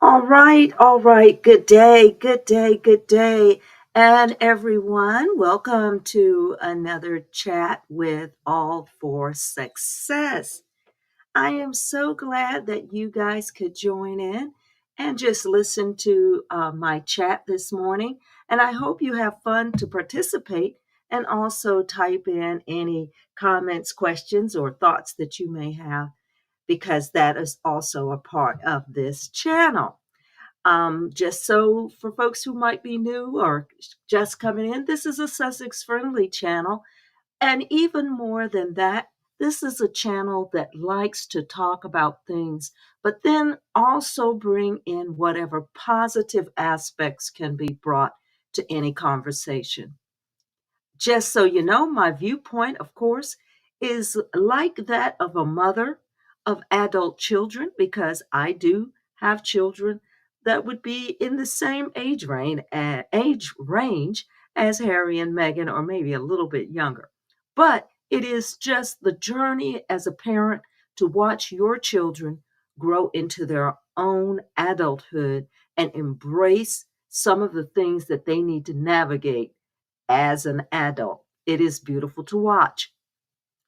All right. Good day, good day, good day. And everyone, welcome to another chat with All for Success. I am so glad that you guys could join in and just listen to my chat this morning. And I hope you have fun to participate and also type in any comments, questions, or thoughts that you may have, because that is also a part of this channel. Just so for folks who might be new or just coming in, this is a Sussex friendly channel. And even more than that, this is a channel that likes to talk about things, but then also bring in whatever positive aspects can be brought to any conversation. Just so you know, my viewpoint, of course, is like that of a mother of adult children, because I do have children that would be in the same age range as Harry and Meghan, or maybe a little bit younger. But it is just the journey as a parent to watch your children grow into their own adulthood and embrace some of the things that they need to navigate as an adult. It is beautiful to watch.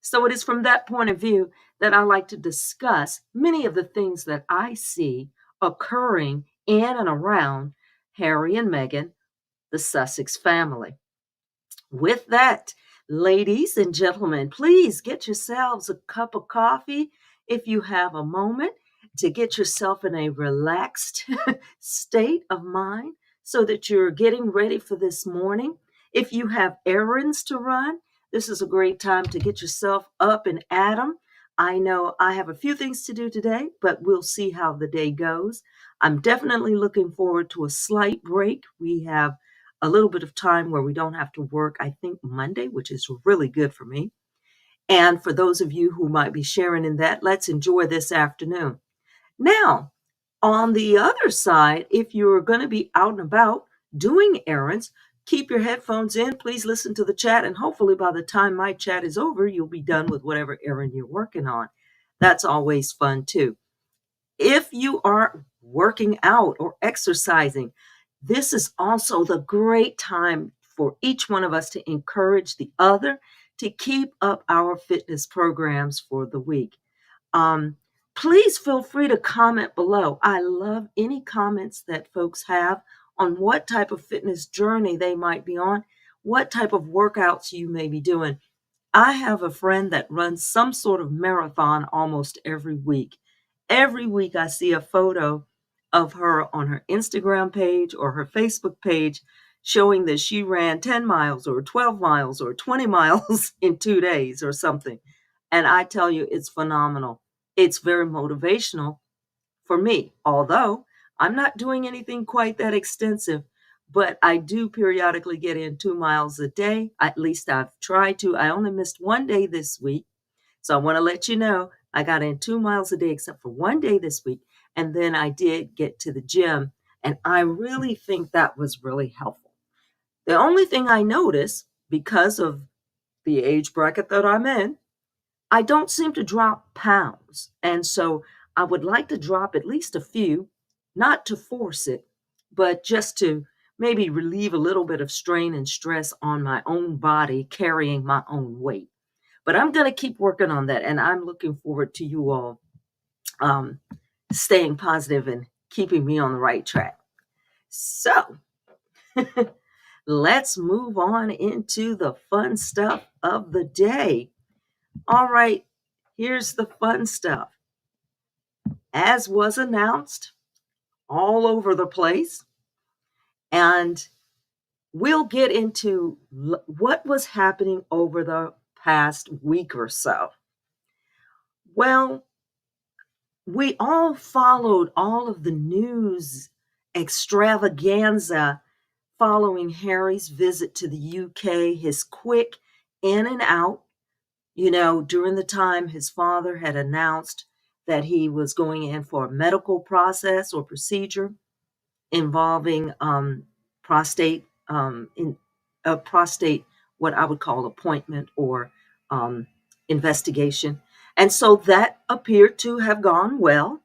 So it is from that point of view that I like to discuss many of the things that I see occurring in and around Harry and Meghan, the Sussex family. With that, ladies and gentlemen, please get yourselves a cup of coffee if you have a moment to get yourself in a relaxed state of mind so that you're getting ready for this morning. If you have errands to run, this is a great time to get yourself up and at 'em. I know I have a few things to do today, but we'll see how the day goes. I'm definitely looking forward to a slight break. We have a little bit of time where we don't have to work, I think Monday, which is really good for me. And for those of you who might be sharing in that, let's enjoy this afternoon. Now, on the other side, if you're going to be out and about doing errands, keep your headphones in. Please listen to the chat. And hopefully, by the time my chat is over, you'll be done with whatever errand you're working on. That's always fun, too. If you are working out or exercising, this is also the great time for each one of us to encourage the other to keep up our fitness programs for the week. Um, Please feel free to comment below. I love any comments that folks have on what type of fitness journey they might be on, what type of workouts you may be doing. I have a friend that runs some sort of marathon almost every week. Every week I see a photo of her on her Instagram page or her Facebook page showing that she ran 10 miles or 12 miles or 20 miles in 2 days or something. And I tell you, it's phenomenal. It's very motivational for me, although I'm not doing anything quite that extensive, but I do periodically get in 2 miles a day. At least I've tried to. I only missed one day this week. So I want to let you know I got in 2 miles a day except for one day this week. And then I did get to the gym. And I really think that was really helpful. The only thing I notice, because of the age bracket that I'm in, I don't seem to drop pounds. And so I would like to drop at least a few, not to force it, but just to maybe relieve a little bit of strain and stress on my own body carrying my own weight. But I'm going to keep working on that. And I'm looking forward to you all um, staying positive and keeping me on the right track. So let's move on into the fun stuff of the day. All right, here's the fun stuff. As was announced all over the place, and we'll get into what was happening over the past week or so. Well, we all followed all of the news extravaganza following Harry's visit to the UK, his quick in and out. During the time his father had announced that he was going in for a medical process or procedure involving in a prostate, what I would call appointment or um, investigation. And so that appeared to have gone well.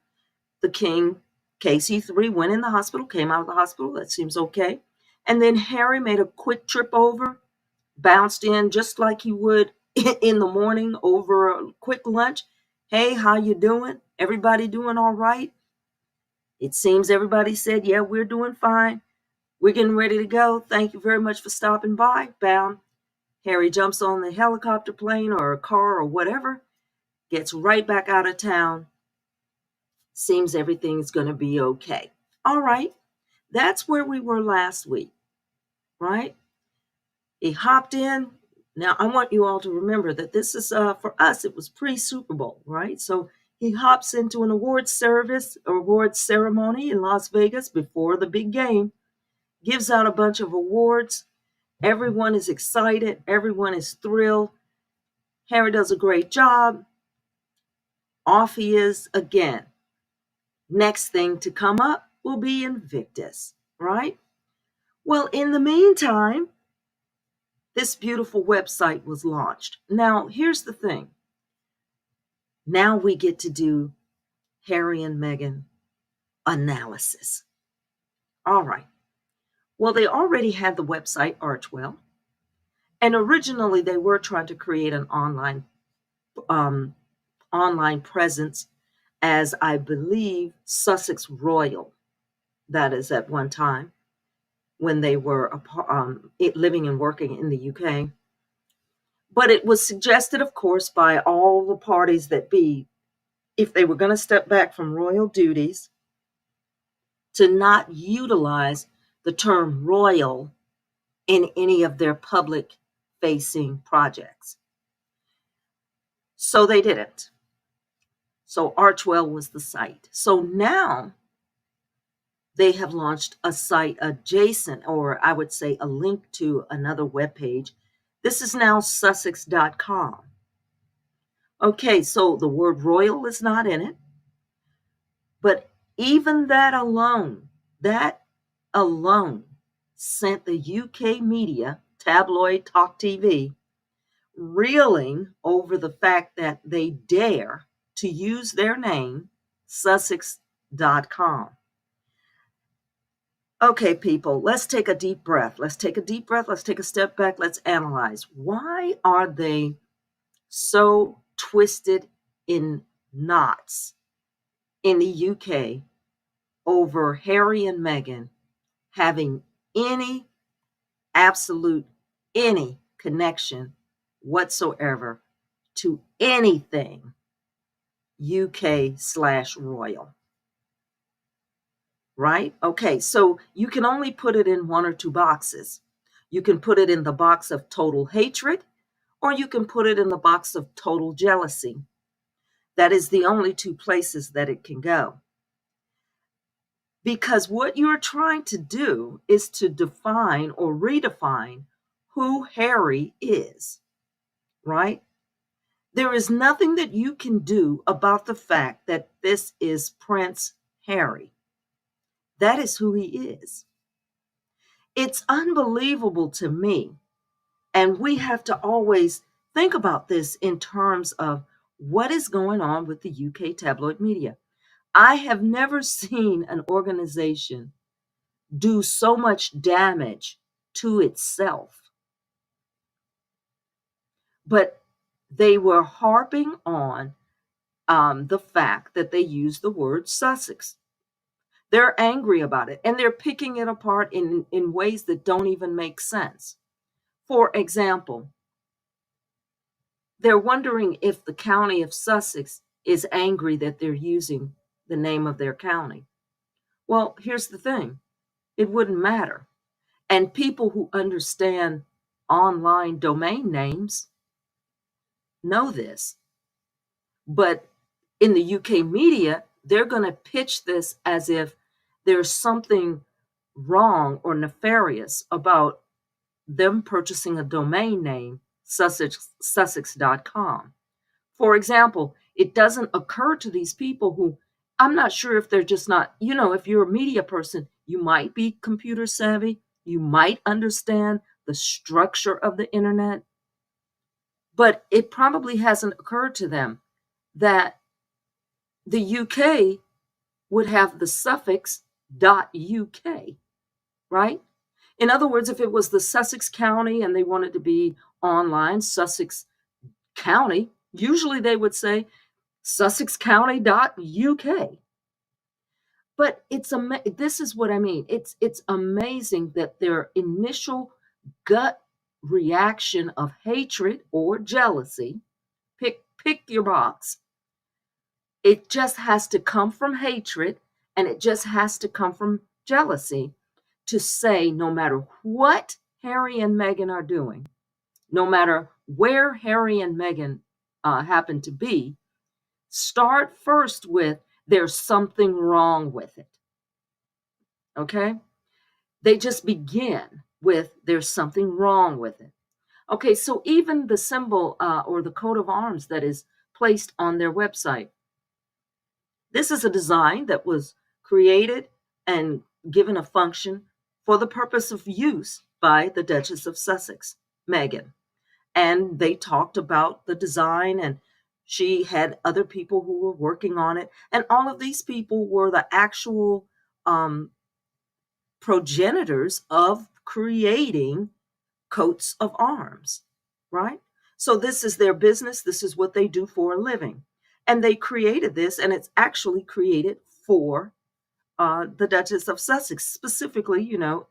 The king KC3 went in the hospital, came out of the hospital. That seems okay. And then Harry made a quick trip over, bounced in just like he would in the morning over a quick lunch. Hey, how you doing? Everybody doing all right? It seems everybody said, yeah, we're doing fine. We're getting ready to go. Thank you very much for stopping by. Bam. Harry jumps on the helicopter plane or a car or whatever, gets right back out of town. Seems everything's going to be okay. All right. That's where we were last week, right? He hopped in. Now, I want you all to remember that this is, for us, it was pre-Super Bowl, right? So he hops into an awards ceremony in Las Vegas before the big game, gives out a bunch of awards. Everyone is excited. Everyone is thrilled. Harry does a great job. Off he is again. Next thing to come up will be Invictus, right? Well, in the meantime, this beautiful website was launched. Now, here's the thing. Now we get to do Harry and Meghan analysis. All right. Well, they already had the website Archwell, and originally they were trying to create an online presence as, I believe, Sussex Royal. That is at one time when they were living and working in the UK. But it was suggested, of course, by all the parties that be, if they were going to step back from royal duties, to not utilize the term royal in any of their public facing projects. So they didn't. So Archwell was the site. So now they have launched a site adjacent, or I would say a link to another webpage. This is now Sussex.com. Okay, so the word royal is not in it. But even that alone sent the UK media, tabloid Talk TV, reeling over the fact that they dare to use their name, Sussex.com. Okay, people, let's take a deep breath. Let's take a step back. Let's analyze. Why are they so twisted in knots in the UK over Harry and Meghan having any connection whatsoever to anything UK/royal? Right? Okay, so you can only put it in one or two boxes. You can put it in the box of total hatred, or you can put it in the box of total jealousy. That is the only two places that it can go. Because what you're trying to do is to define or redefine who Harry is, right? There is nothing that you can do about the fact that this is Prince Harry. That is who he is. It's unbelievable to me. And we have to always think about this in terms of what is going on with the UK tabloid media. I have never seen an organization do so much damage to itself. But they were harping on the fact that they used the word Sussex. They're angry about it, and they're picking it apart in ways that don't even make sense. For example, they're wondering if the county of Sussex is angry that they're using the name of their county. Well, here's the thing. It wouldn't matter. And people who understand online domain names know this. But in the UK media, they're going to pitch this as if there's something wrong or nefarious about them purchasing a domain name, Sussex.com. For example, it doesn't occur to these people who, I'm not sure if they're just not, if you're a media person, you might be computer savvy, you might understand the structure of the internet, but it probably hasn't occurred to them that the UK would have the suffix .uk, right? In other words, if it was the Sussex County and they wanted to be online, Sussex County, usually they would say sussexcounty.uk. But this is what I mean. It's amazing that their initial gut reaction of hatred or jealousy, pick your box. It just has to come from hatred, and it just has to come from jealousy to say no matter what Harry and Meghan are doing, no matter where Harry and Meghan happen to be, start first with there's something wrong with it. Okay? They just begin with there's something wrong with it. Okay, so even the symbol or the coat of arms that is placed on their website, this is a design that was created and given a function for the purpose of use by the Duchess of Sussex, Meghan. And they talked about the design, and she had other people who were working on it. And all of these people were the actual progenitors of creating coats of arms, right? So this is their business. This is what they do for a living. And they created this, and it's actually created for the Duchess of Sussex. Specifically,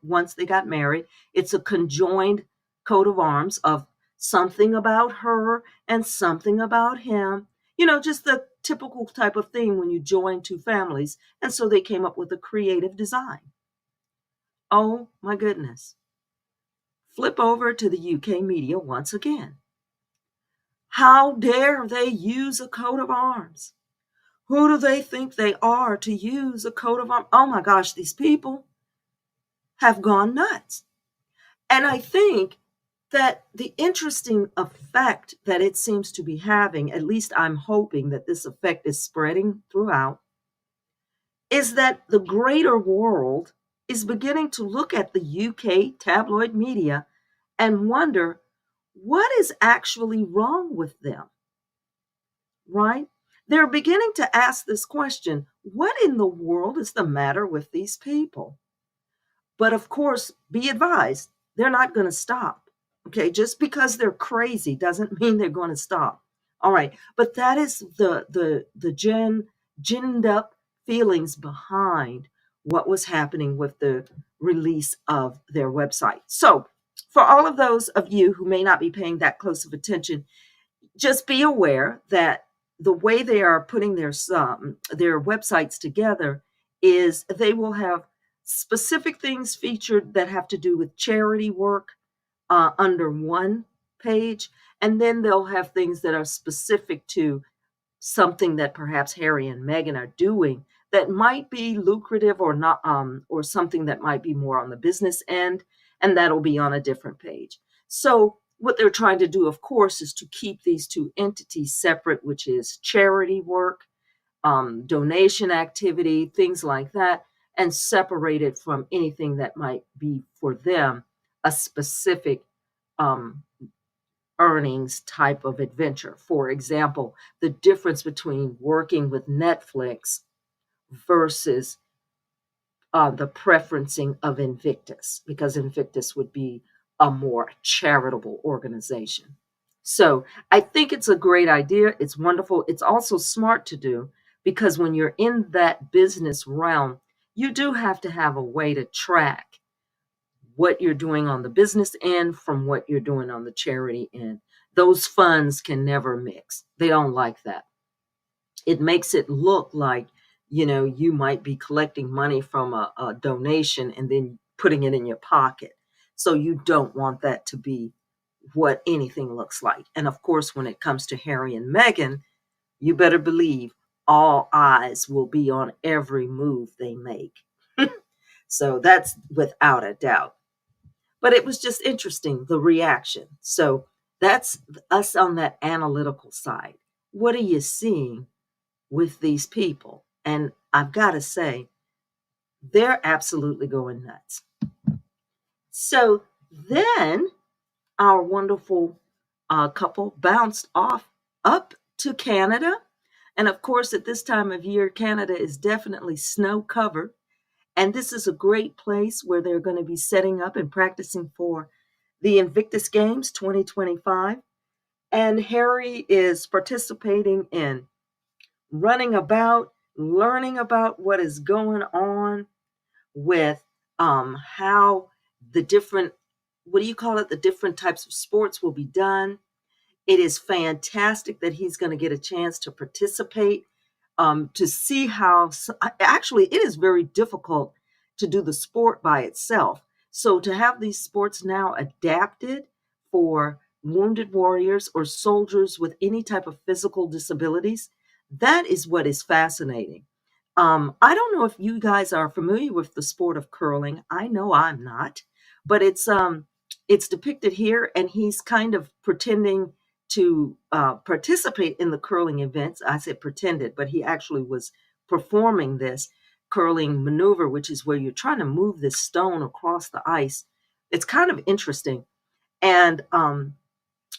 once they got married, it's a conjoined coat of arms of something about her and something about him. Just the typical type of thing when you join two families. And so they came up with a creative design. Oh my goodness. Flip over to the UK media once again. How dare they use a coat of arms? Who do they think they are to use a coat of arms? Oh my gosh, these people have gone nuts. And I think that the interesting effect that it seems to be having, at least I'm hoping that this effect is spreading throughout, is that the greater world is beginning to look at the UK tabloid media and wonder what is actually wrong with them, right? They're beginning to ask this question, what in the world is the matter with these people? But of course, be advised, they're not going to stop. Okay, just because they're crazy doesn't mean they're going to stop. All right, but that is the ginned up feelings behind what was happening with the release of their website. So, for all of those of you who may not be paying that close of attention, just be aware that the way they are putting their websites together is they will have specific things featured that have to do with charity work under one page, and then they'll have things that are specific to something that perhaps Harry and Meghan are doing that might be lucrative or not, or something that might be more on the business end, and that'll be on a different page. So what they're trying to do, of course, is to keep these two entities separate, which is charity work, donation activity, things like that, and separate it from anything that might be for them a specific um, earnings type of adventure. For example, the difference between working with Netflix versus the preferencing of Invictus, because Invictus would be a more charitable organization. So I think it's a great idea. It's wonderful. It's also smart to do because when you're in that business realm, you do have to have a way to track what you're doing on the business end from what you're doing on the charity end. Those funds can never mix. They don't like that. It makes it look like, you might be collecting money from a donation and then putting it in your pocket. So you don't want that to be what anything looks like. And of course, when it comes to Harry and Meghan, you better believe all eyes will be on every move they make. So that's without a doubt. But it was just interesting, the reaction. So that's us on that analytical side. What are you seeing with these people? And I've got to say, they're absolutely going nuts. So then our wonderful couple bounced off up to Canada. And of course, at this time of year, Canada is definitely snow covered. And this is a great place where they're going to be setting up and practicing for the Invictus Games 2025. And Harry is participating in running about, learning about what is going on with how the different, what do you call it, the different types of sports will be done. It is fantastic that he's going to get a chance to participate, to see how, actually, it is very difficult to do the sport by itself. So to have these sports now adapted for wounded warriors or soldiers with any type of physical disabilities, that is what is fascinating. I don't know if you guys are familiar with the sport of curling. I know I'm not, but it's depicted here, and he's kind of pretending to participate in the curling events. I said pretended, but he actually was performing this curling maneuver, which is where you're trying to move this stone across the ice. It's kind of interesting, and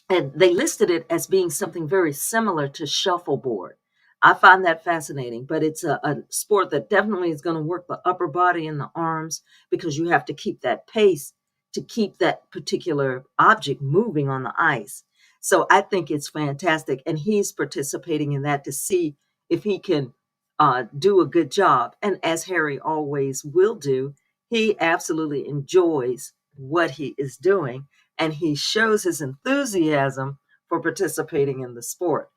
they listed it as being something very similar to shuffleboard. I find that fascinating, but it's a sport that definitely is going to work the upper body and the arms, because you have to keep that pace to keep that particular object moving on the ice. So I think it's fantastic. And he's participating in that to see if he can do a good job. And as Harry always will do, he absolutely enjoys what he is doing, and he shows his enthusiasm for participating in the sport.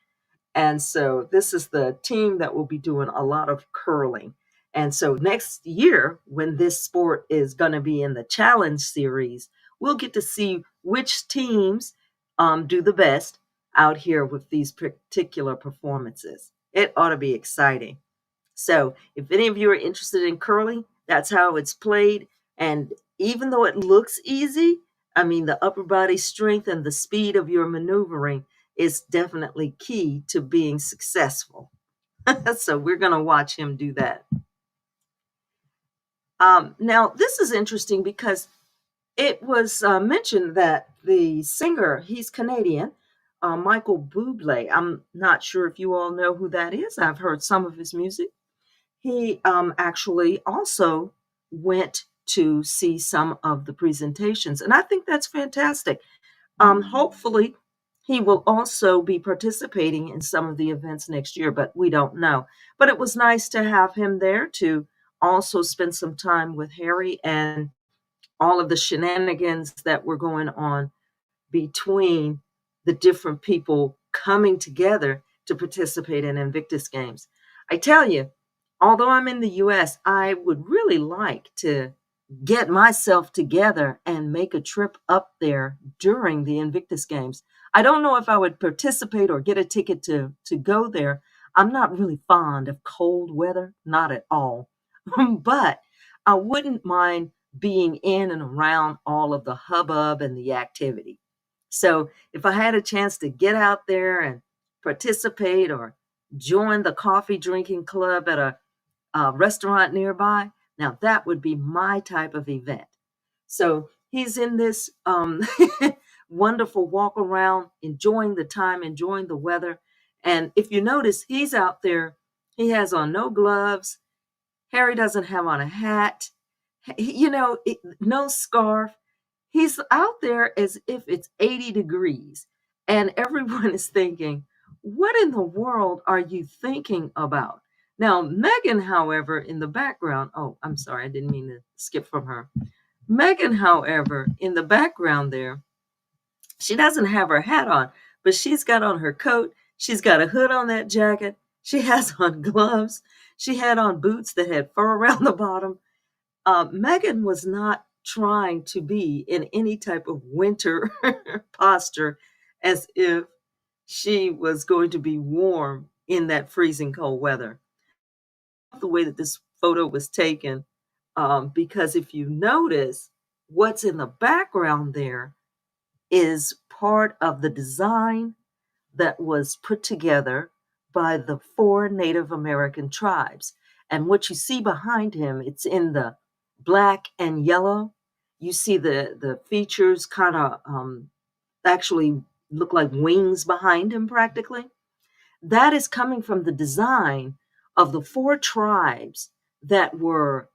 And so this is the team that will be doing a lot of curling. And so next year, when this sport is going to be in the challenge series, we'll get to see which teams do the best out here with these particular performances. It ought to be exciting. So if any of you are interested in curling, that's how it's played. And even though it looks easy, I mean, the upper body strength and the speed of your maneuvering is definitely key to being successful. So we're going to watch him do that. Now, this is interesting because it was mentioned that the singer, he's Canadian, Michael Bublé. I'm not sure if you all know who that is. I've heard some of his music. He actually also went to see some of the presentations, and I think that's fantastic. Hopefully, he will also be participating in some of the events next year, but we don't know. But it was nice to have him there to also spend some time with Harry and all of the shenanigans that were going on between the different people coming together to participate in Invictus Games. I tell you, although I'm in the US, I would really like to get myself together and make a trip up there during the Invictus Games. I don't know if I would participate or get a ticket to go there. I'm not really fond of cold weather, not at all. But I wouldn't mind being in and around all of the hubbub and the activity. So if I had a chance to get out there and participate or join the coffee drinking club at a restaurant nearby, now that would be my type of event. So he's in this wonderful walk around, enjoying the time, enjoying the weather. And if you notice, he's out there, he has on no gloves. Harry doesn't have on a hat, no scarf. He's out there as if it's 80 degrees. And everyone is thinking, what in the world are you thinking about? Now, Megan, however, in the background, oh, I'm sorry, I didn't mean to skip from her. Megan, however, in the background there, she doesn't have her hat on, but she's got on her coat. She's got a hood on that jacket. She has on gloves. She had on boots that had fur around the bottom. Megan was not trying to be in any type of winter posture as if she was going to be warm in that freezing cold weather. The way that this photo was taken, because if you notice, what's in the background there is part of the design that was put together by the 4 Native American tribes. And what you see behind him, it's in the black and yellow. You see the features kind of actually look like wings behind him practically. That is coming from the design of the four tribes that were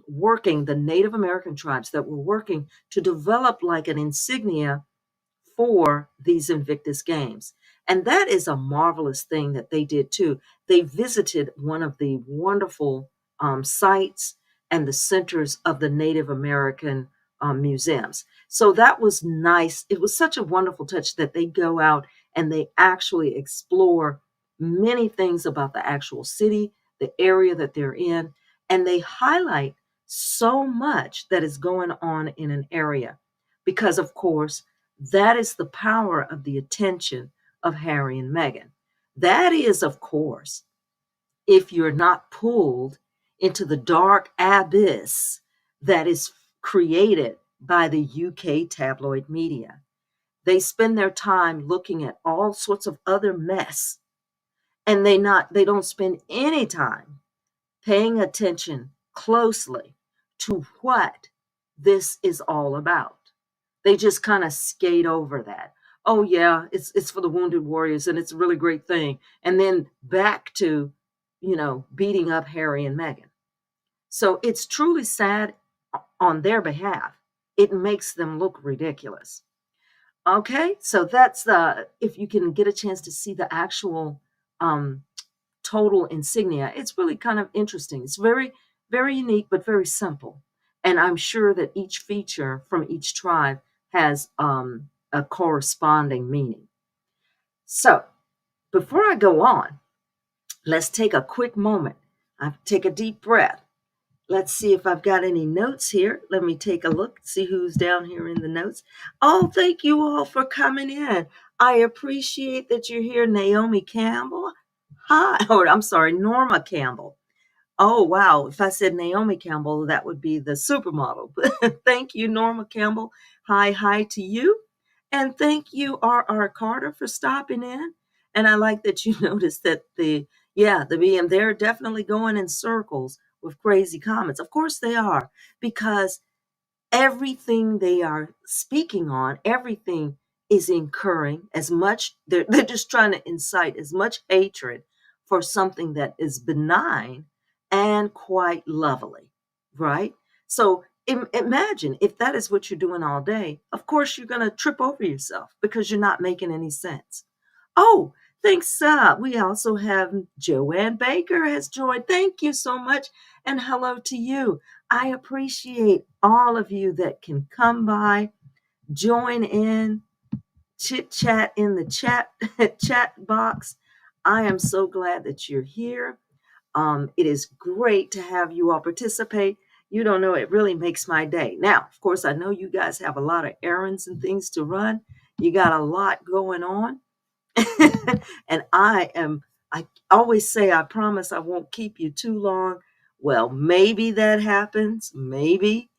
working, the Native American tribes that were working to develop like an insignia for these Invictus Games. And that is a marvelous thing that they did too. They visited one of the wonderful sites and the centers of the Native American museums. So that was nice. It was such a wonderful touch that they go out and they actually explore many things about the actual city, the area that they're in, and they highlight so much that is going on in an area. Because, of course, that is the power of the attention of Harry and Meghan. That is, of course, if you're not pulled into the dark abyss that is created by the UK tabloid media. They spend their time looking at all sorts of other mess, and they don't spend any time paying attention closely to what this is all about. They just kind of skate over that. Oh yeah, it's for the wounded warriors and it's a really great thing. And then back to, beating up Harry and Meghan. So it's truly sad on their behalf. It makes them look ridiculous. Okay, so that's the if you can get a chance to see the actual um total insignia, it's really kind of interesting. It's very, very unique, but very simple. And I'm sure that each feature from each tribe has a corresponding meaning. So before I go on, let's take a quick moment. I take a deep breath. Let's see if I've got any notes here. Let me take a look, see who's down here in the notes. Oh, thank you all for coming in. I appreciate that you're here, Naomi Campbell. Hi, or I'm sorry, Norma Campbell. Oh, wow. If I said Naomi Campbell, that would be the supermodel. Thank you, Norma Campbell. Hi to you. And thank you, R.R. Carter, for stopping in. And I like that you noticed that the BM, they're definitely going in circles with crazy comments. Of course they are, because everything they are speaking on, everything is incurring as much, they're just trying to incite as much hatred for something that is benign and quite lovely, right? So imagine if that is what you're doing all day, of course you're going to trip over yourself because you're not making any sense. Oh, thanks. We also have Joanne Baker has joined. Thank you so much. And hello to you. I appreciate all of you that can come by, join in, chit chat in the chat box. I am so glad that you're here. It is great to have you all participate. You don't know, it really makes my day. Now, of course, I know you guys have a lot of errands and things to run. You got a lot going on. And I always say, I promise I won't keep you too long. Well, maybe that happens. Maybe.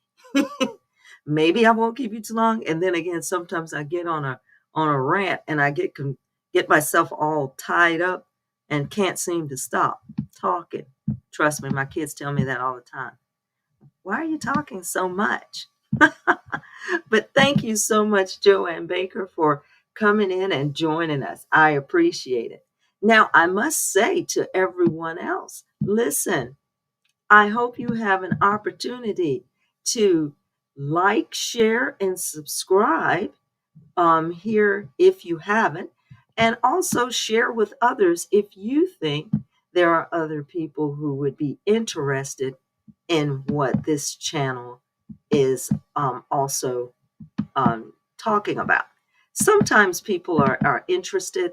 Maybe I won't keep you too long. And then again, sometimes I get on a rant and I get myself all tied up and can't seem to stop talking. Trust me, my kids tell me that all the time. Why are you talking so much? But thank you so much, Joanne Baker, for coming in and joining us. I appreciate it. Now, I must say to everyone else, listen, I hope you have an opportunity to like, share, and subscribe here if you haven't, and also share with others if you think there are other people who would be interested in what this channel is also talking about. Sometimes people are interested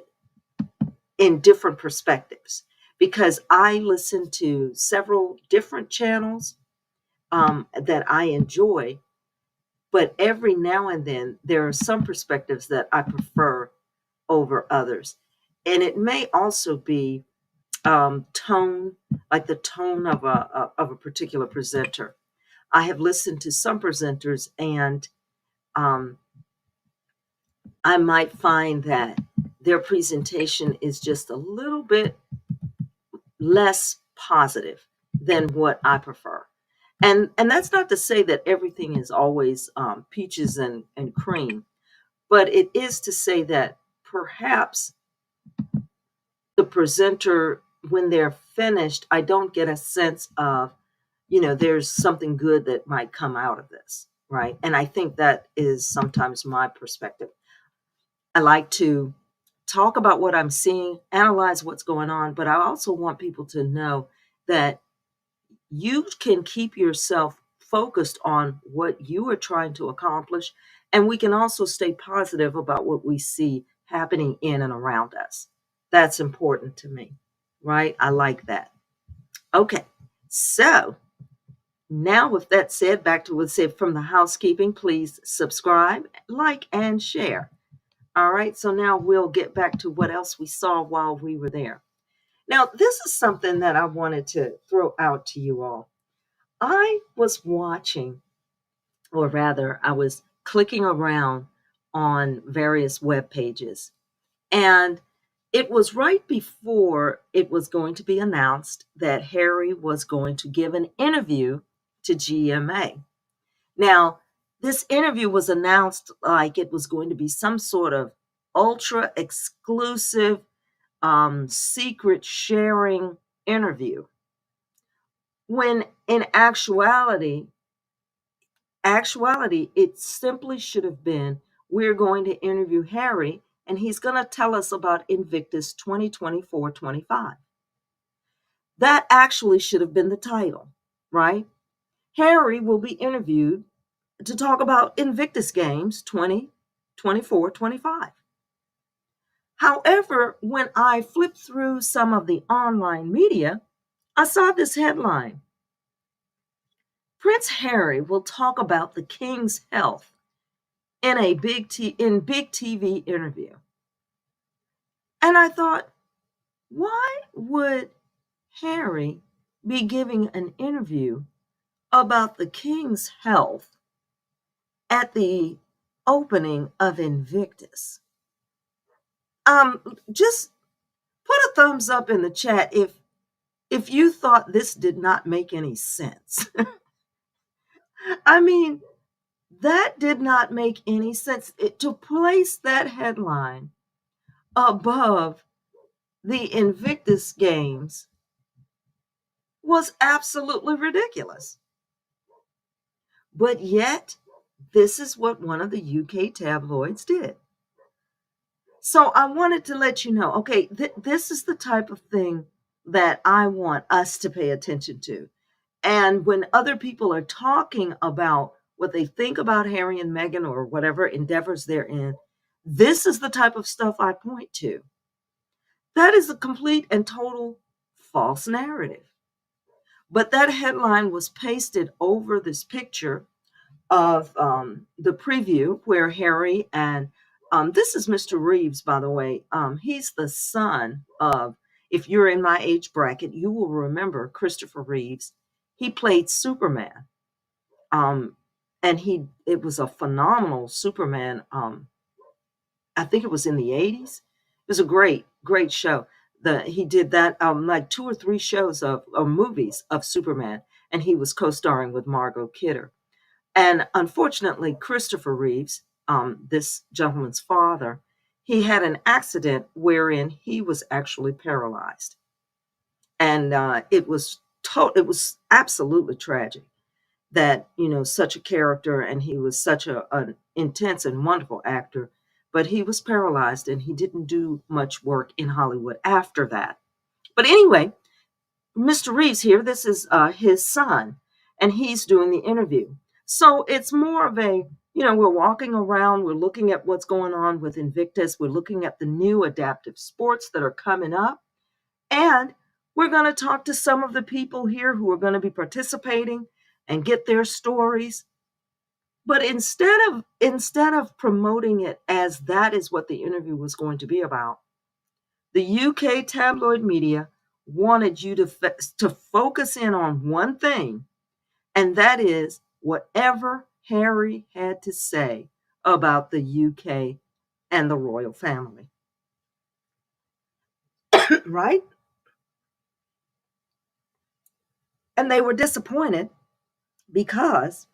in different perspectives because I listen to several different channels that I enjoy, but every now and then there are some perspectives that I prefer over others. And it may also be tone, like the tone of a particular presenter. I have listened to some presenters and um, I might find that their presentation is just a little bit less positive than what I prefer. And that's not to say that everything is always peaches and cream, but it is to say that perhaps the the presenter, when they're finished, I don't get a sense of, there's something good that might come out of this, right? And I think that is sometimes my perspective. I like to talk about what I'm seeing, analyze what's going on, but I also want people to know that you can keep yourself focused on what you are trying to accomplish. And we can also stay positive about what we see happening in and around us. That's important to me, right? I like that. Okay. So now, with that said, back to what said from the housekeeping, please subscribe, like, and share. All right. So now we'll get back to what else we saw while we were there. Now, this is something that I wanted to throw out to you all. I was watching, or rather, I was clicking around on various web pages, and it was right before it was going to be announced that Harry was going to give an interview to GMA. Now, this interview was announced like it was going to be some sort of ultra exclusive, secret sharing interview, when in actuality, it simply should have been, we're going to interview Harry, and he's going to tell us about Invictus 2024-25. That actually should have been the title, right? Harry will be interviewed to talk about Invictus Games 2024-25. However, when I flipped through some of the online media, I saw this headline: Prince Harry will talk about the King's health in a big TV interview. And I thought, why would Harry be giving an interview about the King's health at the opening of Invictus? Just put a thumbs up in the chat if you thought this did not make any sense. I mean, that did not make any sense. To place that headline above the Invictus Games was absolutely ridiculous. But yet, this is what one of the UK tabloids did. So I wanted to let you know, okay, this is the type of thing that I want us to pay attention to. And when other people are talking about what they think about Harry and Meghan or whatever endeavors they're in, this is the type of stuff I point to. That is a complete and total false narrative. But that headline was pasted over this picture of the preview where Harry and this is Mr. Reeves, by the way. He's the son of, if you're in my age bracket, you will remember Christopher Reeves. He played Superman. And it was a phenomenal Superman. I think it was in the 80s. It was a great, great show. He did that like 2 or 3 shows of movies of Superman, and he was co-starring with Margot Kidder. And unfortunately, Christopher Reeves, this gentleman's father, he had an accident wherein he was actually paralyzed, and it was absolutely tragic that such a character, and he was such an intense and wonderful actor, but he was paralyzed and he didn't do much work in Hollywood after that. But anyway, Mr. Reeves here, this is his son, and he's doing the interview. So it's more of a, we're walking around, we're looking at what's going on with Invictus, we're looking at the new adaptive sports that are coming up, and we're going to talk to some of the people here who are going to be participating and get their stories. But instead of promoting it as that is what the interview was going to be about, the UK tabloid media wanted you to focus in on one thing, and that is whatever Harry had to say about the UK and the royal family. Right? And they were disappointed because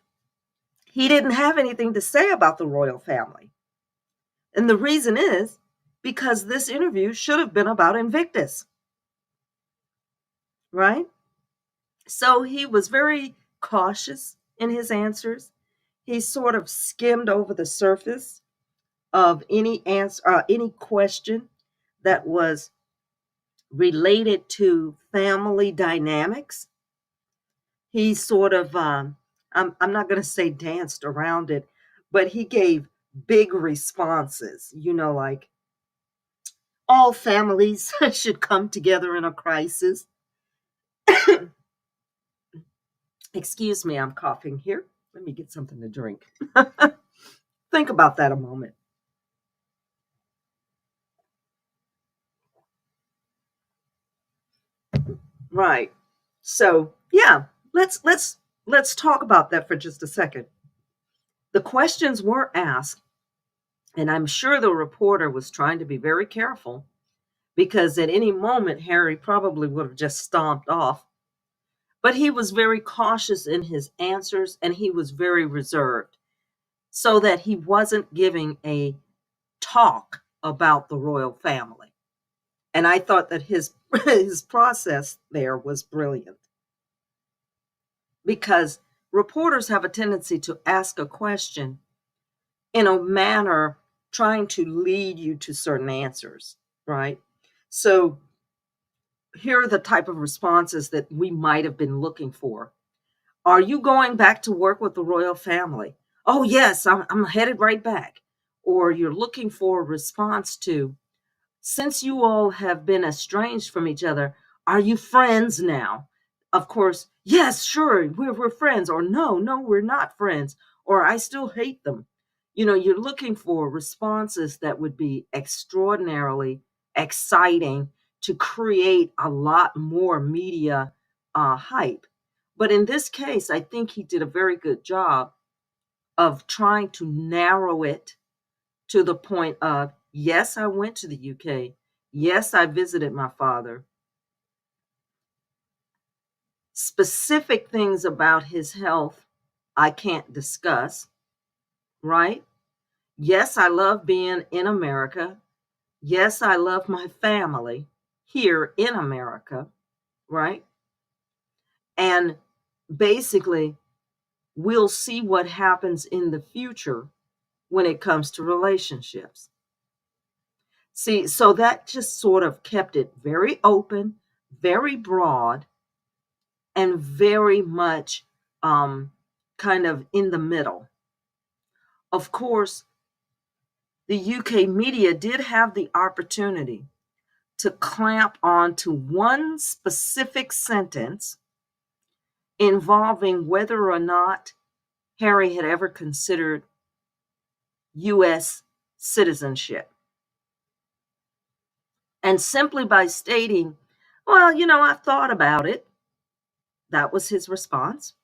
he didn't have anything to say about the royal family. And the reason is because this interview should have been about Invictus, right? So he was very cautious in his answers. He sort of skimmed over the surface of any answer, any question that was related to family dynamics. He sort of, I'm not going to say danced around it, but he gave big responses, like all families should come together in a crisis. Excuse me, I'm coughing here. Let me get something to drink. Think about that a moment. Right. So, yeah, let's talk about that for just a second. The questions were asked, and I'm sure the reporter was trying to be very careful because at any moment Harry probably would have just stomped off. But he was very cautious in his answers and he was very reserved so that he wasn't giving a talk about the royal family. And I thought that his his process there was brilliant because reporters have a tendency to ask a question in a manner trying to lead you to certain answers, right? So here are the type of responses that we might have been looking for. Are you going back to work with the royal family? Oh, yes, I'm headed right back. Or you're looking for a response to, since you all have been estranged from each other, are you friends now? Of course, yes, sure, we're friends. Or no, we're not friends. Or I still hate them. You're looking for responses that would be extraordinarily exciting to create a lot more media hype. But in this case, I think he did a very good job of trying to narrow it to the point of, yes, I went to the UK. Yes, I visited my father. Specific things about his health I can't discuss, right? Yes, I love being in America. Yes, I love my family here in America, right? And basically, we'll see what happens in the future when it comes to relationships. See, so that just sort of kept it very open, very broad, and very much kind of in the middle. Of course, the UK media did have the opportunity to clamp on to one specific sentence involving whether or not Harry had ever considered US citizenship. And simply by stating, well, I've thought about it, that was his response.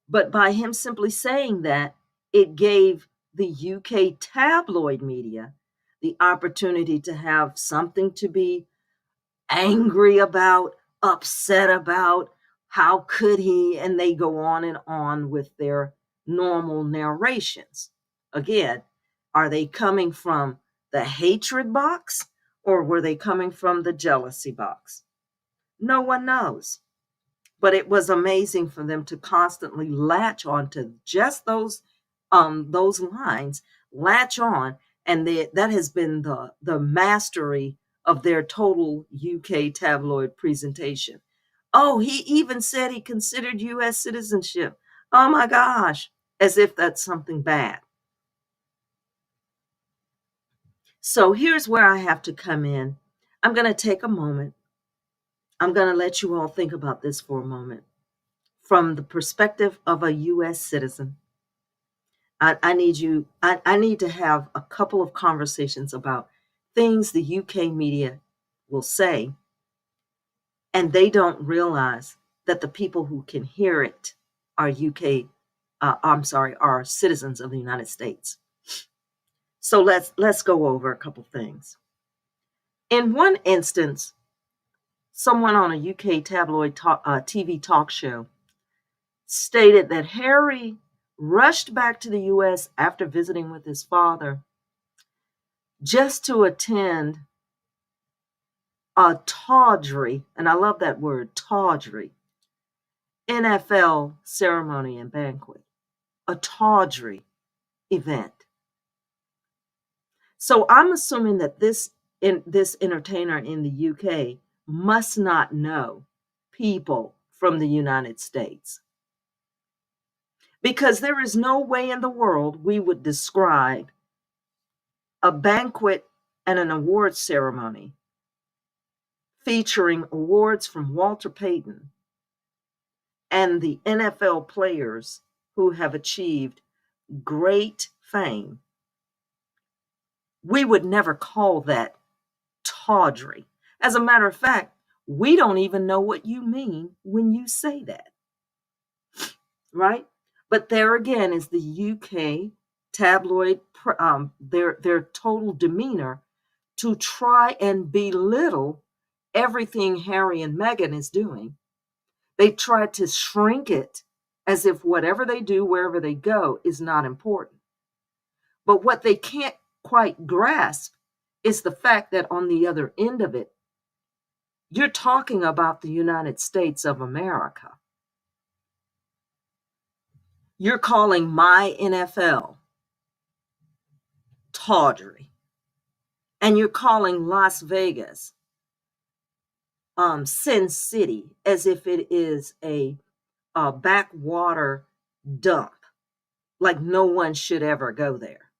But by him simply saying that, it gave the UK tabloid media the opportunity to have something to be angry about, upset about. How could he? And they go on and on with their normal narrations. Again, are they coming from the hatred box or were they coming from the jealousy box? No one knows. But it was amazing for them to constantly latch on to just those lines, latch on, and that has been the mastery of their total UK tabloid presentation. Oh, he even said he considered US citizenship. Oh my gosh, as if that's something bad. So here's where I have to come in. I'm going to take a moment. I'm going to let you all think about this for a moment from the perspective of a US citizen. I need you, I need to have a couple of conversations about things the UK media will say, and they don't realize that the people who can hear it are are citizens of the United States. So let's go over a couple things. In one instance, someone on a UK tabloid TV talk show stated that Harry rushed back to the US after visiting with his father just to attend a tawdry, and I love that word, tawdry, NFL ceremony and banquet, a tawdry event. So I'm assuming that this entertainer in the UK must not know people from the United States, because there is no way in the world we would describe a banquet and an awards ceremony featuring awards from Walter Payton and the NFL players who have achieved great fame. We would never call that tawdry. As a matter of fact, we don't even know what you mean when you say that, right? But there again is the UK tabloid, their total demeanor to try and belittle everything Harry and Meghan is doing. They try to shrink it as if whatever they do, wherever they go, is not important. But what they can't quite grasp is the fact that on the other end of it, you're talking about the United States of America. You're calling my NFL tawdry. And you're calling Las Vegas Sin City as if it is a backwater dump, like no one should ever go there.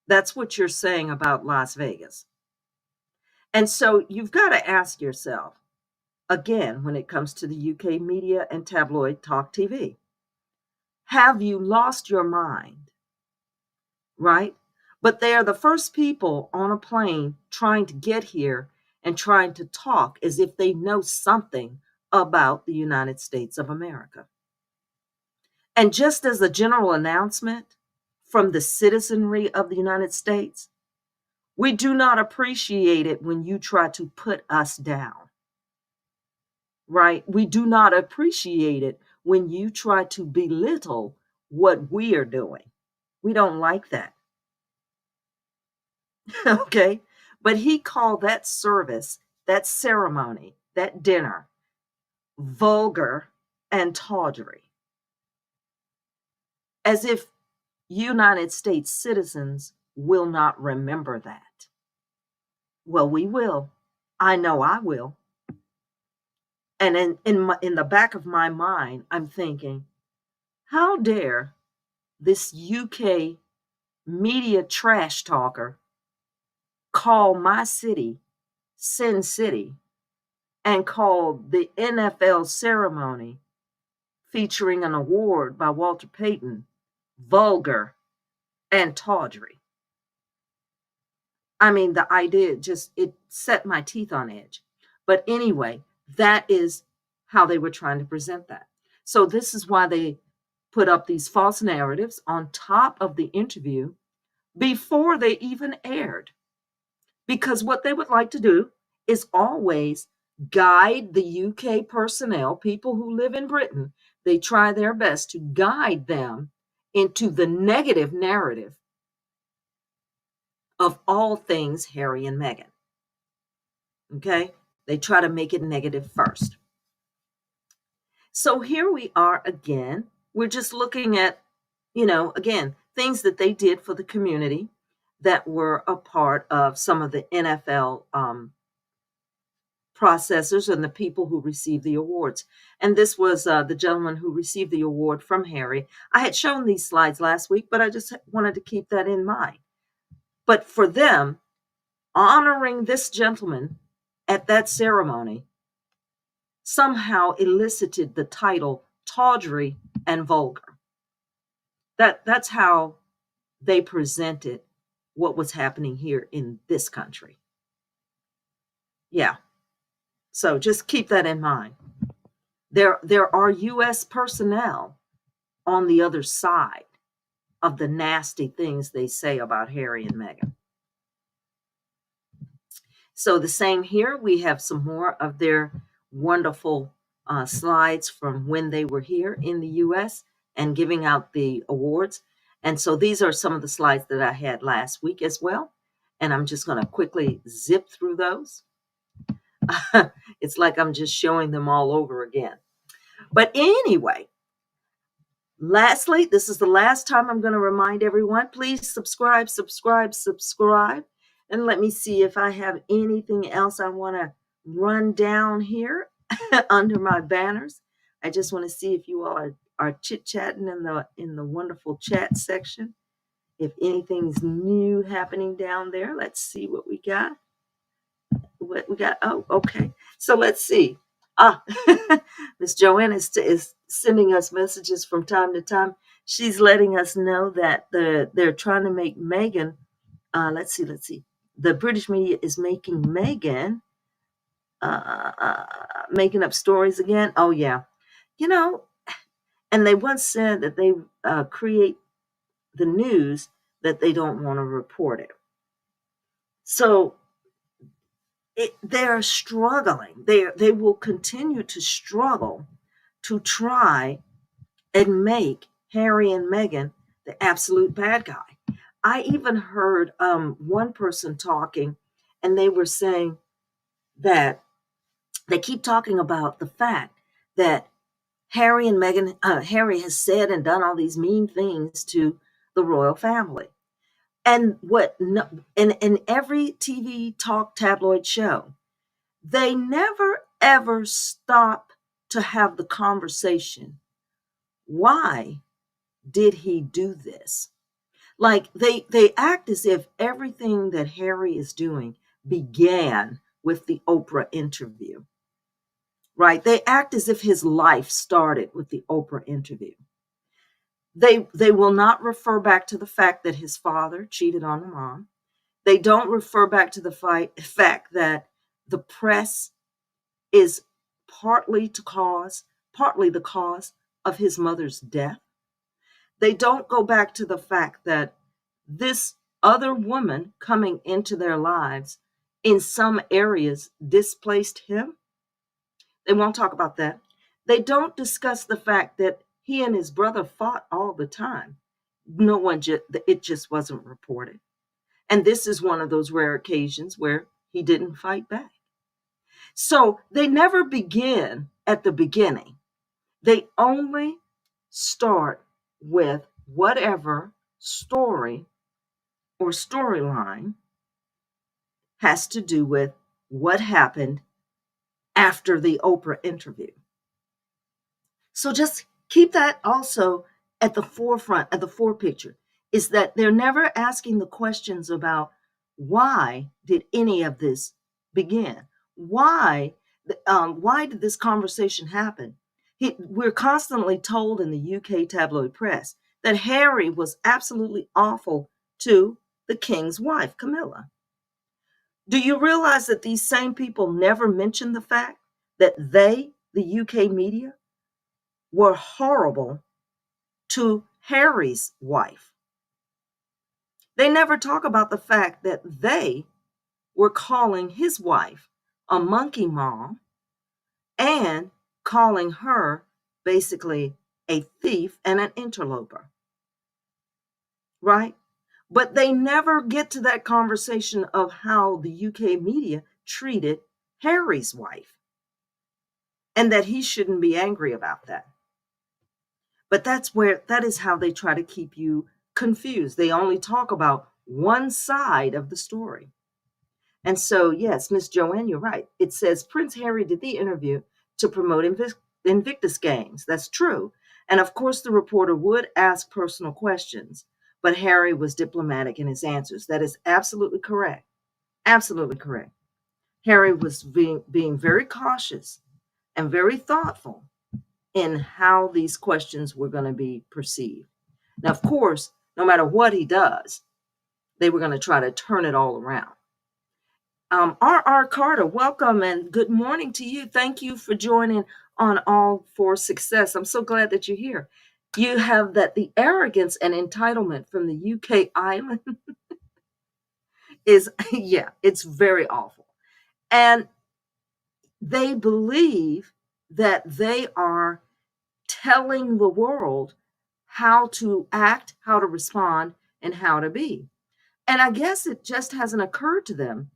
That's what you're saying about Las Vegas. And so you've got to ask yourself, again, when it comes to the UK media and tabloid talk TV, have you lost your mind? Right? But they are the first people on a plane trying to get here and trying to talk as if they know something about the United States of America. And just as a general announcement from the citizenry of the United States, we do not appreciate it when you try to put us down, right? We do not appreciate it when you try to belittle what we are doing. We don't like that. Okay? But he called that service, that ceremony, that dinner, vulgar and tawdry, as if United States citizens will not remember that. Well, we will. I know I will. And in the back of my mind, I'm thinking, how dare this UK media trash talker call my city Sin City and call the NFL ceremony featuring an award by Walter Payton vulgar and tawdry. I mean, the idea it set my teeth on edge. But anyway, that is how they were trying to present that. So this is why they put up these false narratives on top of the interview before they even aired. Because what they would like to do is always guide the UK personnel, people who live in Britain. They try their best to guide them into the negative narrative of all things Harry and Meghan. Okay? They try to make it negative first. So here we are again. We're just looking at, again, things that they did for the community that were a part of some of the NFL processors and the people who received the awards. And this was the gentleman who received the award from Harry. I had shown these slides last week, but I just wanted to keep that in mind. But for them, honoring this gentleman at that ceremony somehow elicited the title tawdry and vulgar. That's how they presented what was happening here in this country. Yeah. So just keep that in mind. There are US personnel on the other side of the nasty things they say about Harry and Meghan. So the same here, we have some more of their wonderful slides from when they were here in the US and giving out the awards. And so these are some of the slides that I had last week as well. And I'm just going to quickly zip through those. It's like I'm just showing them all over again. But anyway, lastly, this is the last time I'm going to remind everyone, please subscribe, subscribe, subscribe. And let me see if I have anything else I want to run down here under my banners. I just want to see if you all are chit-chatting in the wonderful chat section. If anything's new happening down there, let's see what we got. What we got? Oh, okay. So let's see. Ah, Miss Joanne is sending us messages from time to time. She's letting us know that they're trying to make Meghan. Let's see. The British media is making Meghan making up stories again. Oh yeah, you know. And they once said that they create the news that they don't want to report it. So they're struggling. They will continue to struggle to try and make Harry and Meghan the absolute bad guy. I even heard one person talking, and they were saying that they keep talking about the fact that Harry and Meghan, Harry has said and done all these mean things to the royal family. And in every TV talk tabloid show, they never ever stop to have the conversation. Why did he do this? Like they act as if everything that Harry is doing began with the Oprah interview. Right? They act as if his life started with the Oprah interview. They will not refer back to the fact that his father cheated on the mom. They don't refer back to the fact that the press is partly the cause of his mother's death. They don't go back to the fact that this other woman coming into their lives in some areas displaced him. They won't talk about that. They don't discuss the fact that he and his brother fought all the time. No one it just wasn't reported. And this is one of those rare occasions where he didn't fight back. So they never begin at the beginning. They only start with whatever story or storyline has to do with what happened after the Oprah interview. So just keep that also at the forefront, at the forepicture, is that they're never asking the questions about why did any of this begin? Why did this conversation happen? We're constantly told in the UK tabloid press that Harry was absolutely awful to the king's wife, Camilla. Do you realize that these same people never mention the fact that they, the UK media, were horrible to Harry's wife? They never talk about the fact that they were calling his wife a monkey mom and calling her basically a thief and an interloper, right? But they never get to that conversation of how the UK media treated Harry's wife and that he shouldn't be angry about that. But that is how they try to keep you confused. They only talk about one side of the story. And so, yes, Miss Joanne, you're right. It says Prince Harry did the interview to promote Invictus Games. That's true. And of course, the reporter would ask personal questions, but Harry was diplomatic in his answers. That is absolutely correct. Absolutely correct. Harry was being very cautious and very thoughtful in how these questions were going to be perceived. Now, of course, no matter what he does, they were going to try to turn it all around. R.R. Carter, welcome and good morning to you. Thank you for joining on All for Success. I'm so glad that you're here. You have that the arrogance and entitlement from the UK island is, yeah, it's very awful. And they believe that they are telling the world how to act, how to respond, and how to be. And I guess it just hasn't occurred to them,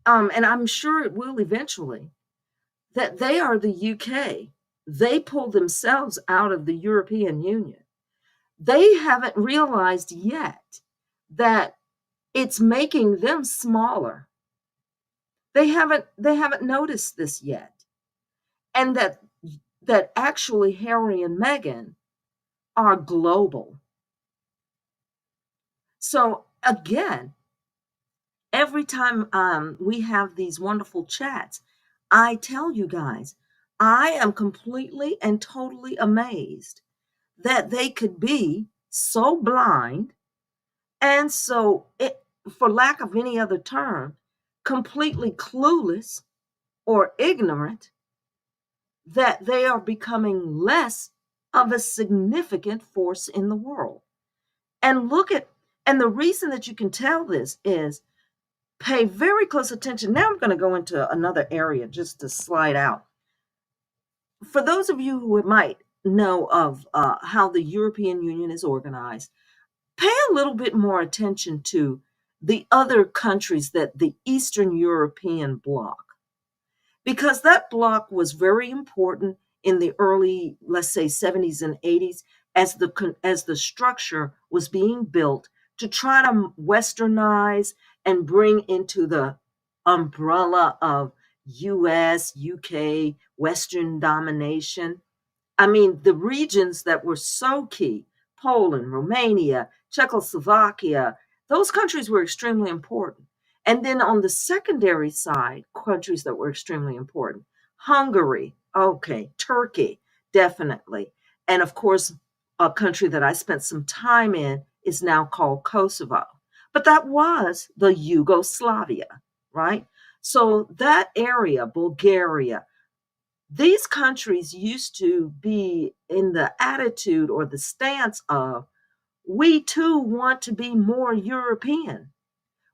and I'm sure it will eventually, that they are the UK. They pulled themselves out of the European Union. They haven't realized yet that it's making them smaller. They haven't noticed this yet. And that actually Harry and Meghan are global. So again, every time we have these wonderful chats, I tell you guys, I am completely and totally amazed that they could be so blind and so, for lack of any other term, completely clueless or ignorant, that they are becoming less of a significant force in the world. And and the reason that you can tell this is, pay very close attention. Now I'm going to go into another area just to slide out. For those of you who might know of how the European Union is organized, pay a little bit more attention to the other countries, that the Eastern European bloc, because that bloc was very important in the early, let's say, 70s and 80s, as the structure was being built to try to westernize and bring into the umbrella of US, UK, Western domination. I mean, the regions that were so key, Poland, Romania, Czechoslovakia, those countries were extremely important. And then on the secondary side, countries that were extremely important, Hungary, okay, Turkey, definitely. And of course, a country that I spent some time in is now called Kosovo. But that was the Yugoslavia, right? So that area, Bulgaria, these countries used to be in the attitude or the stance of, we too want to be more European.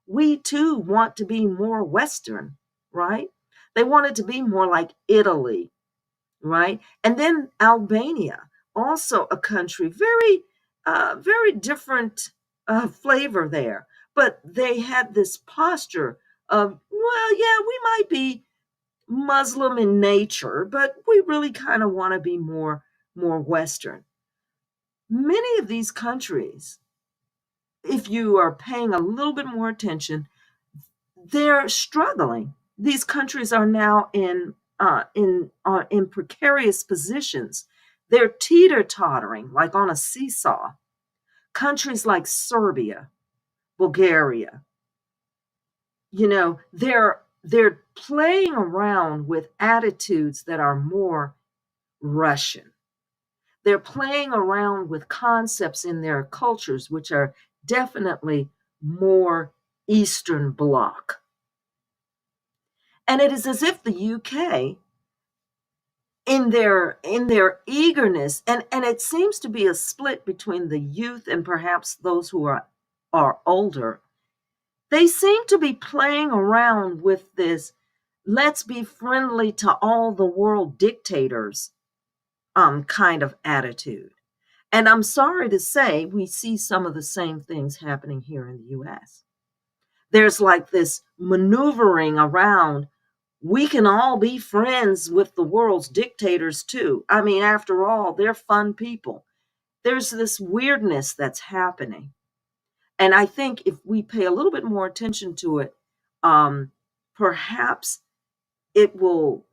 We too want to be more Western, right? They wanted to be more like Italy, right? And then Albania, also a country, very different flavor there. But they had this posture of, well, yeah, we might be Muslim in nature, but we really kind of want to be more Western. Many of these countries, if you are paying a little bit more attention, they're struggling. These countries are now in precarious positions. They're teeter-tottering like on a seesaw. Countries like Serbia, Bulgaria, they're playing around with attitudes that are more Russian. They're playing around with concepts in their cultures which are definitely more Eastern Bloc. And it is as if the UK, in their eagerness, and it seems to be a split between the youth and perhaps those who are older, they seem to be playing around with this, let's be friendly to all the world dictators kind of attitude. And I'm sorry to say, we see some of the same things happening here in the US. There's like this maneuvering around, we can all be friends with the world's dictators too. I mean, after all, they're fun people. There's this weirdness that's happening. And I think if we pay a little bit more attention to it, perhaps it will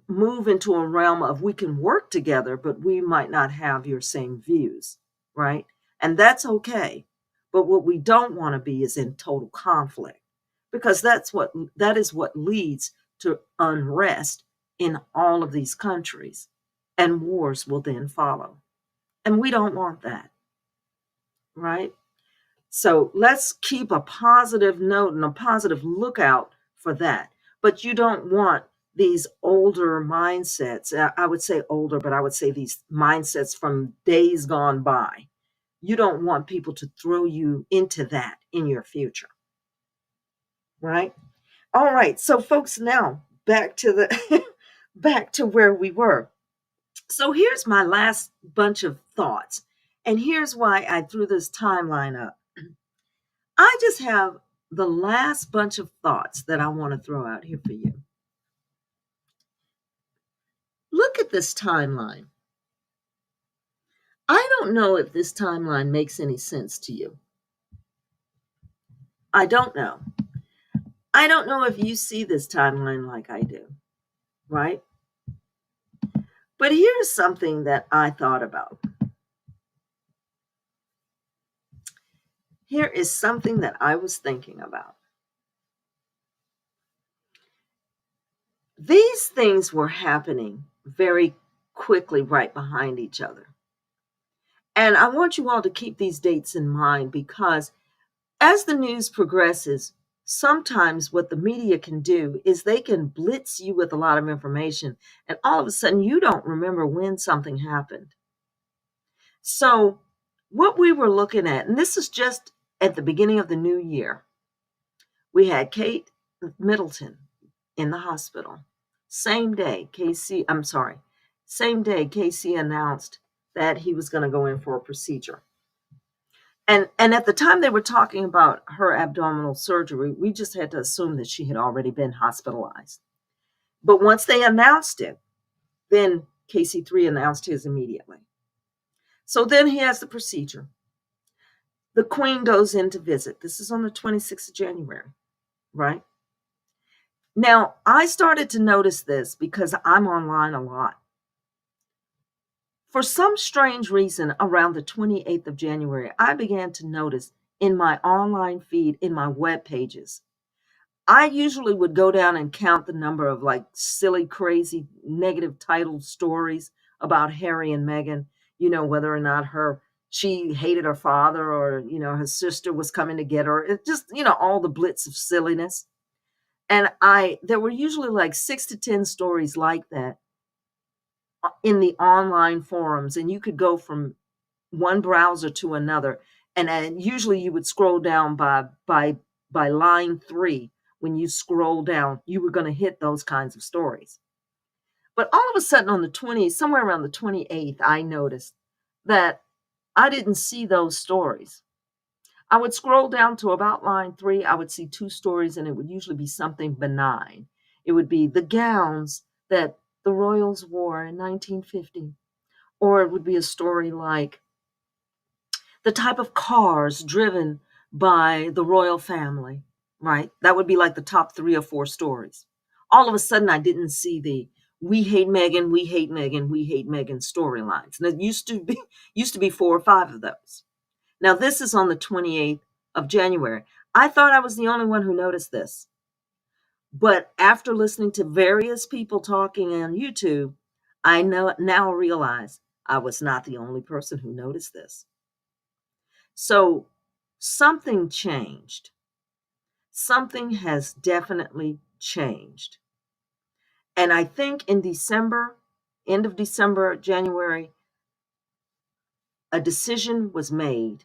move into a realm of, we can work together, but we might not have your same views, right? And that's okay. But what we don't want to be is in total conflict, because that is what leads to unrest in all of these countries, and wars will then follow. And we don't want that, right? So let's keep a positive note and a positive lookout for that. But you don't want these older mindsets. I would say older, but I would say these mindsets from days gone by. You don't want people to throw you into that in your future, right? All right. So folks, now back to the back to where we were. So here's my last bunch of thoughts. And here's why I threw this timeline up. I just have the last bunch of thoughts that I want to throw out here for you. Look at this timeline. I don't know if this timeline makes any sense to you. I don't know. I don't know if you see this timeline like I do, right? But here's something that I thought about. Here is something that I was thinking about. These things were happening very quickly right behind each other. And I want you all to keep these dates in mind because as the news progresses, sometimes what the media can do is they can blitz you with a lot of information, and all of a sudden you don't remember when something happened. So, what we were looking at, and this is just at the beginning of the new year, we had Kate Middleton in the hospital. Same day, Casey announced that he was going to go in for a procedure. And at the time they were talking about her abdominal surgery, we just had to assume that she had already been hospitalized. But once they announced it, then KC3 announced his immediately. So then he has the procedure. The Queen goes in to visit. This is on the 26th of January, right? Now, I started to notice this because I'm online a lot. For some strange reason, around the 28th of January, I began to notice in my online feed, in my web pages, I usually would go down and count the number of like silly, crazy, negative titled stories about Harry and Meghan, whether or not she hated her father or, her sister was coming to get her. It just, all the blitz of silliness. And there were usually like 6 to 10 stories like that in the online forums, and you could go from one browser to another, and usually you would scroll down by line 3. When you scroll down, you were going to hit those kinds of stories. But all of a sudden on the 20th, somewhere around the 28th, I noticed that I didn't see those stories. I would scroll down to about line 3, I would see 2 stories, and it would usually be something benign. It would be the gowns that the royals wore in 1950. Or it would be a story like the type of cars driven by the royal family, right? That would be like the top 3 or 4 stories. All of a sudden, I didn't see the "we hate Meghan, we hate Meghan, we hate Meghan" storylines. And it used to be 4 or 5 of those. Now, this is on the 28th of January. I thought I was the only one who noticed this. But after listening to various people talking on YouTube, I now realize I was not the only person who noticed this. So something changed. Something has definitely changed. And I think in December, end of December, January, a decision was made.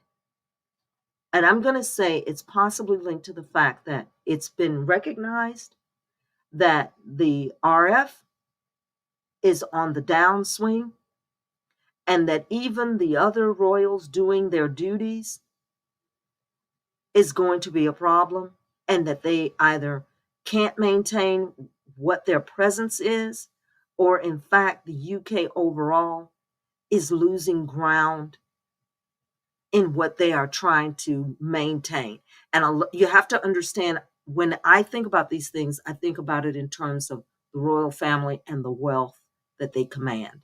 And I'm going to say it's possibly linked to the fact that it's been recognized that the RF is on the downswing and that even the other royals doing their duties is going to be a problem, and that they either can't maintain what their presence is, or in fact, the UK overall is losing ground in what they are trying to maintain. And you have to understand, when I think about these things, I think about it in terms of the royal family and the wealth that they command.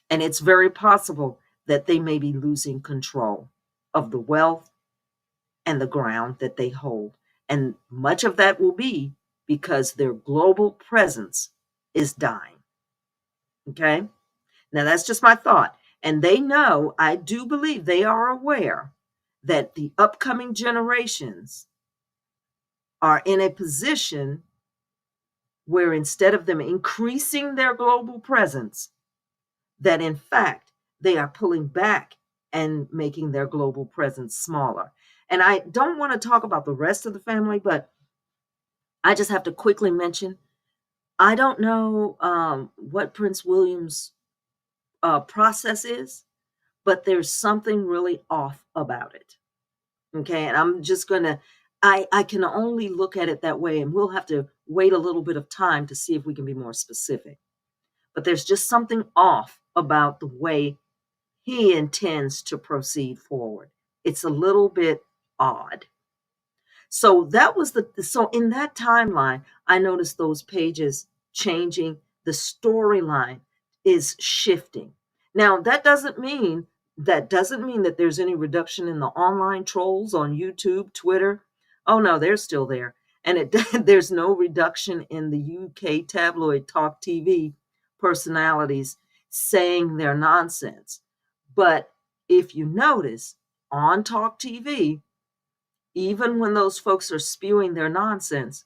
And it's very possible that they may be losing control of the wealth and the ground that they hold. And much of that will be because their global presence is dying. Okay? Now, that's just my thought. And they know, I do believe they are aware that the upcoming generations are in a position where instead of them increasing their global presence, that in fact, they are pulling back and making their global presence smaller. And I don't want to talk about the rest of the family, but I just have to quickly mention, I don't know what Prince William's process is, but there's something really off about it. Okay, and I'm just gonna I can only look at it that way, and we'll have to wait a little bit of time to see if we can be more specific. But there's just something off about the way he intends to proceed forward. It's a little bit odd. So that was so in that timeline, I noticed those pages changing. The storyline is shifting. Now, that doesn't mean that there's any reduction in the online trolls on YouTube, Twitter. Oh no, they're still there. And there's no reduction in the UK tabloid Talk TV personalities saying their nonsense. But if you notice on Talk TV, even when those folks are spewing their nonsense,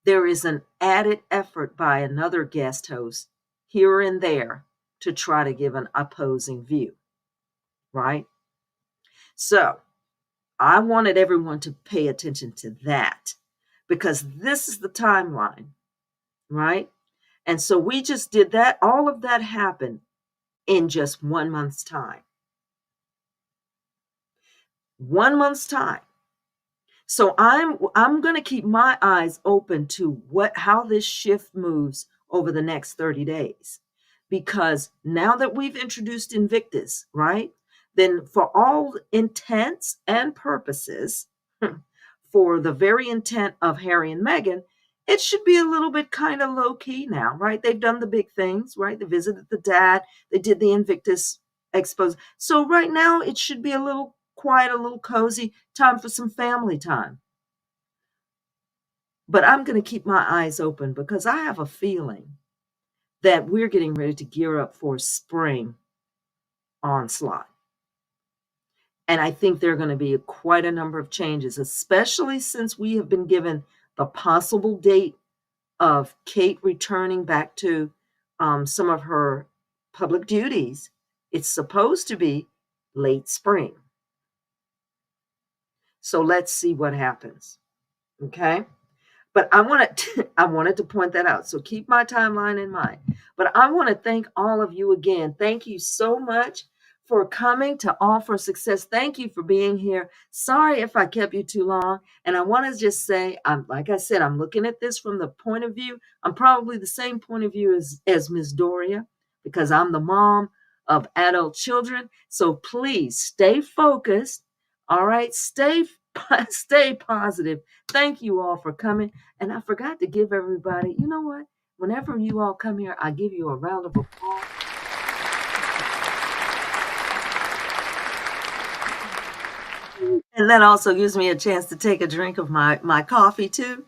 there is an added effort by another guest host here and there to try to give an opposing view, right? So I wanted everyone to pay attention to that because this is the timeline, right? And so we just did that. All of that happened in just 1 month's time. 1 month's time. So I'm going to keep my eyes open to how this shift moves over the next 30 days. Because now that we've introduced Invictus, right? Then for all intents and purposes, for the very intent of Harry and Meghan, it should be a little bit kind of low key now, right? They've done the big things, right? They visited the dad, they did the Invictus expose. So right now it should be a little quiet, a little cozy, time for some family time. But I'm going to keep my eyes open because I have a feeling that we're getting ready to gear up for spring onslaught. And I think there are going to be quite a number of changes, especially since we have been given the possible date of Kate returning back to some of her public duties. It's supposed to be late spring. So let's see what happens. Okay. But I wanted to point that out. So keep my timeline in mind. But I want to thank all of you again. Thank you so much for coming to All for Success. Thank you for being here. Sorry if I kept you too long. And I want to just say, like I said, I'm looking at this from the point of view. I'm probably the same point of view as Miss Doria because I'm the mom of adult children. So please stay focused. All right, stay positive. Thank you all for coming. And I forgot to give everybody, you know what? Whenever you all come here, I give you a round of applause. And that also gives me a chance to take a drink of my coffee too.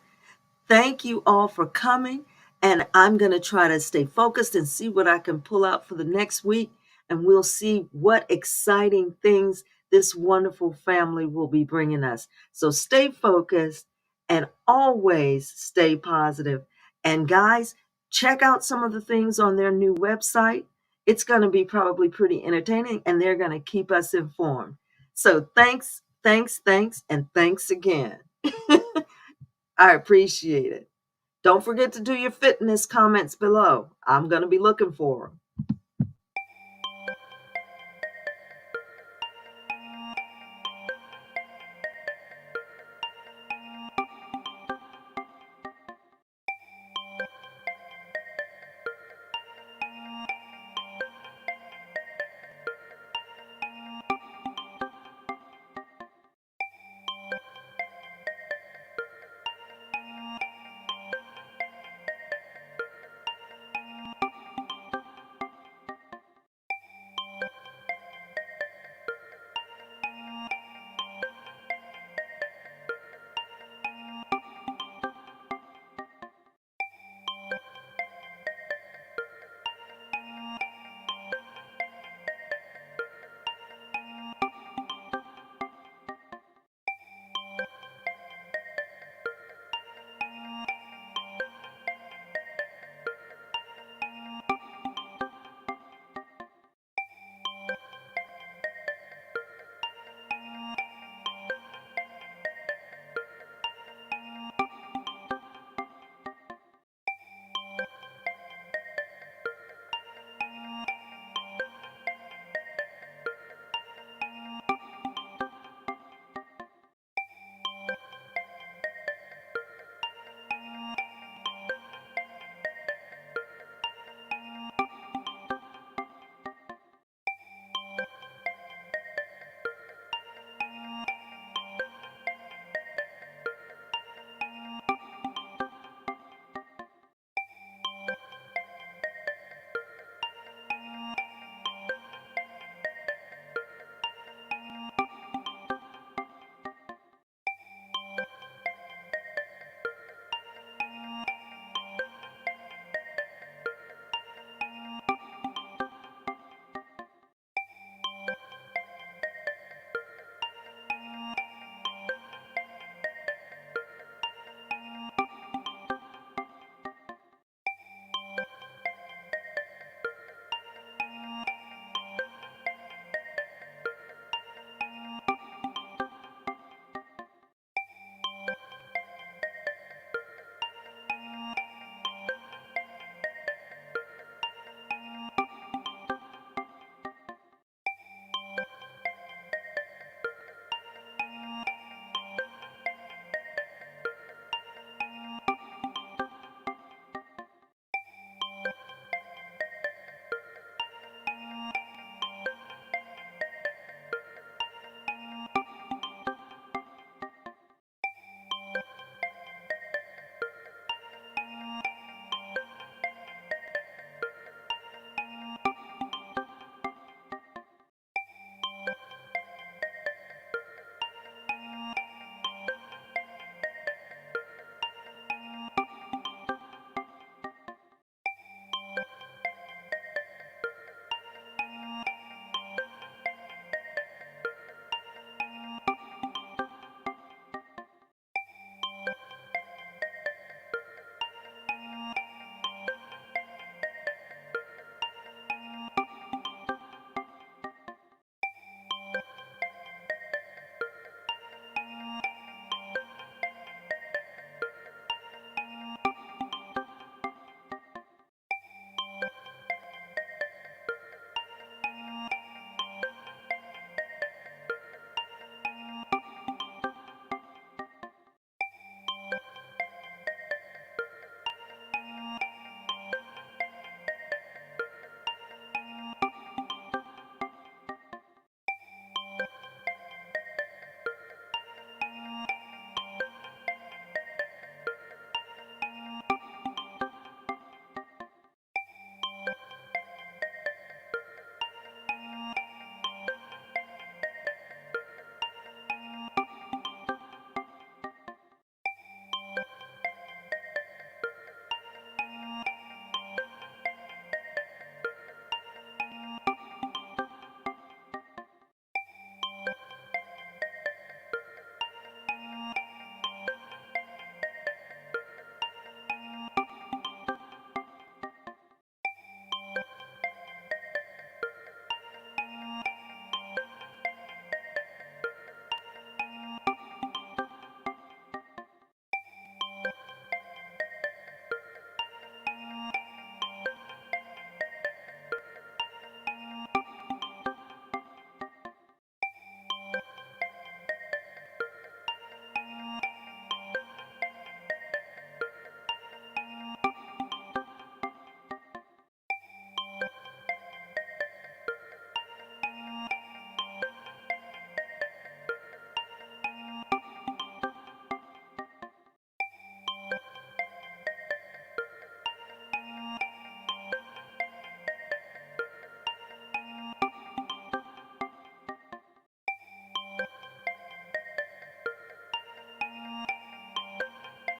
Thank you all for coming. And I'm going to try to stay focused and see what I can pull out for the next week. And we'll see what exciting things this wonderful family will be bringing us. So stay focused and always stay positive. And guys, check out some of the things on their new website. It's going to be probably pretty entertaining and they're going to keep us informed. So thanks, and thanks again. I appreciate it. Don't forget to do your fitness comments below. I'm going to be looking for them.